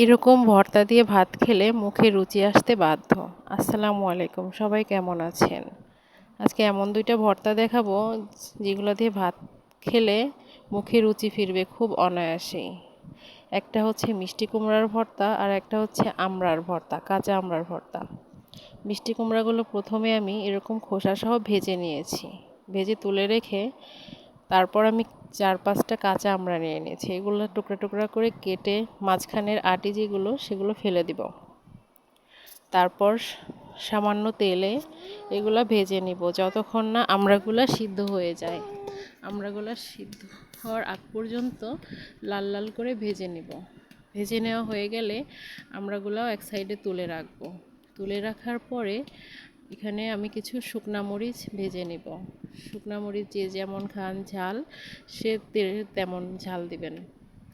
এরকম ভর্তা দিয়ে ভাত খেলে মুখে রুচি আসতে বাধ্য। আসসালামু আলাইকুম, সবাই কেমন আছেন? আজকে এমন দুইটা ভর্তা দেখাবো যেগুলো দিয়ে ভাত খেলে মুখে রুচি ফিরবে খুব অনায়াসেই। একটা হচ্ছে মিষ্টি কুমড়ার ভর্তা আর একটা হচ্ছে আমড়ার ভর্তা, কাঁচা আমড়ার ভর্তা। মিষ্টি কুমড়াগুলো প্রথমে আমি এরকম খোসাসহ ভেজে নিয়েছি। ভেজে তুলে রেখে তারপর আমি 4-5টা কাঁচা আমড়া নিয়ে নিয়েছি। এগুলো টুকরা টুকরা করে কেটে মাঝখানের আটি যেগুলো সেগুলো ফেলে দিব। তারপর সামান্য তেলে এগুলা ভেজে নিব যতক্ষণ না আমড়াগুলা সিদ্ধ হয়ে যায়। আমড়াগুলা সিদ্ধ হওয়ার আগ পর্যন্ত লাল লাল করে ভেজে নিব। ভেজে নেওয়া হয়ে গেলে আমড়াগুলাও এক সাইডে তুলে রাখবো। তুলে রাখার পরে এখানে আমি কিছু শুকনা মরিচ ভেজে নিব। শুকনা মরিচ যে যেমন খান ঝাল সে তেমন ঝাল দিবেন।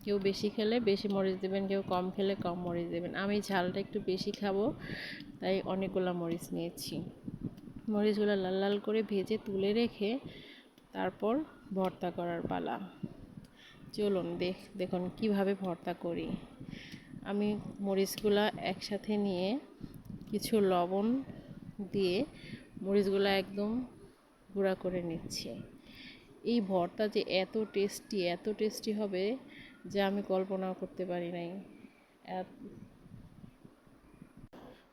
কেউ বেশি খেলে বেশি মরিচ দেবেন, কেউ কম খেলে কম মরিচ দেবেন। আমি ঝালটা একটু বেশি খাবো তাই অনেকগুলো মরিচ নিয়েছি। মরিচগুলো লাল লাল করে ভেজে তুলে রেখে তারপর ভর্তা করার পালা। চলুন দেখুন কিভাবে ভর্তা করি। আমি মরিচগুলো একসাথে নিয়ে কিছু লবণ দিয়ে মরিচগুলো একদম গুঁড়া করে নিচ্ছি। এই ভর্তা যে এত টেস্টি হবে যা আমি কল্পনাও করতে পারি নাই।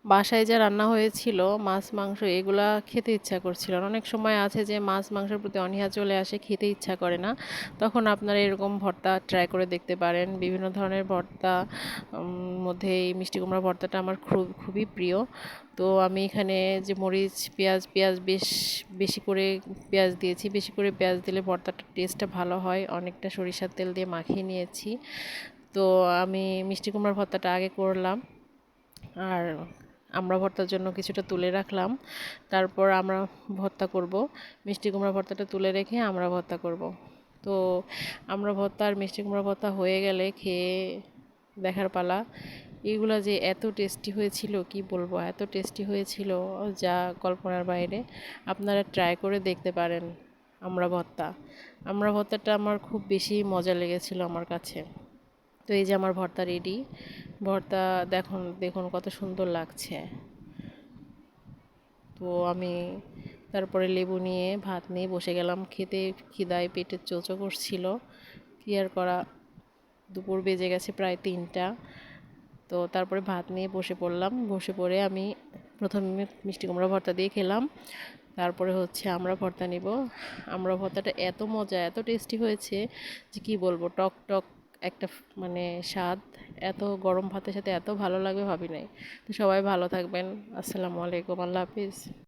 বাসায় যা রান্না হয়েছিল মাছ মাংস এগুলা খেতে ইচ্ছা করছিল না। অনেক সময় আছে যে মাছ মাংসের প্রতি অনীহা চলে আসে, খেতে ইচ্ছা করে না, তখন আপনারা এরকম ভর্তা ট্রাই করে দেখতে পারেন। বিভিন্ন ধরনের ভর্তা মধ্যে এই মিষ্টি কুমড়া ভর্তাটা আমার খুবই প্রিয়। তো আমি এখানে যে মরিচ পেঁয়াজ বেশি করে পেঁয়াজ দিয়েছি। বেশি করে পেঁয়াজ দিলে ভর্তাটার টেস্টটা ভালো হয়। অনেকটা সরিষার তেল দিয়ে মাখিয়ে নিয়েছি। তো আমি মিষ্টি কুমড়ার ভর্তাটা আগে করলাম আর আমড়া ভর্তার জন্য কিছুটা তুলে রাখলাম। তারপর আমরা ভর্তা করব। মিষ্টি কুমড়া ভর্তাটা তুলে রেখে আমরা ভর্তা করব। তো আমড়া ভর্তা আর মিষ্টি কুমড়া ভর্তা হয়ে গেলে খেয়ে দেখার পালা। এগুলো যে এত টেস্টি হয়েছিল কি বলবো, এত টেস্টি হয়েছিল যা কল্পনার বাইরে। আপনারা ট্রাই করে দেখতে পারেন আমড়া ভর্তাটা আমার খুব বেশি মজা লেগেছিল আমার কাছে। তো এই যে আমার ভর্তা রেডি। ভর্তা দেখুন কত সুন্দর লাগছে। তো আমি তারপরে লেবু নিয়ে ভাত নিয়ে বসে গেলাম খেতে। খিদায় পেটে চোচো করছিল, কি আর করা। দুপুর বেজে গেছে প্রায় 3টা। তো তারপরে ভাত নিয়ে বসে পড়লাম। বসে পড়ে আমি প্রথমে মিষ্টি কুমড়া ভর্তা দিয়ে খেলাম। তারপরে হচ্ছে আমরা ভর্তা নিব। আমরা ভর্তাটা এত মজা, এত টেস্টি হয়েছে যে কি বলবো, টক টক একটা মানে স্বাদ। এত গরম ভাতের সাথে এত ভালো লাগবে ভাবি নাই। তো সবাই ভালো থাকবেন। আসসালামু আলাইকুম, আল্লাহ হাফিজ।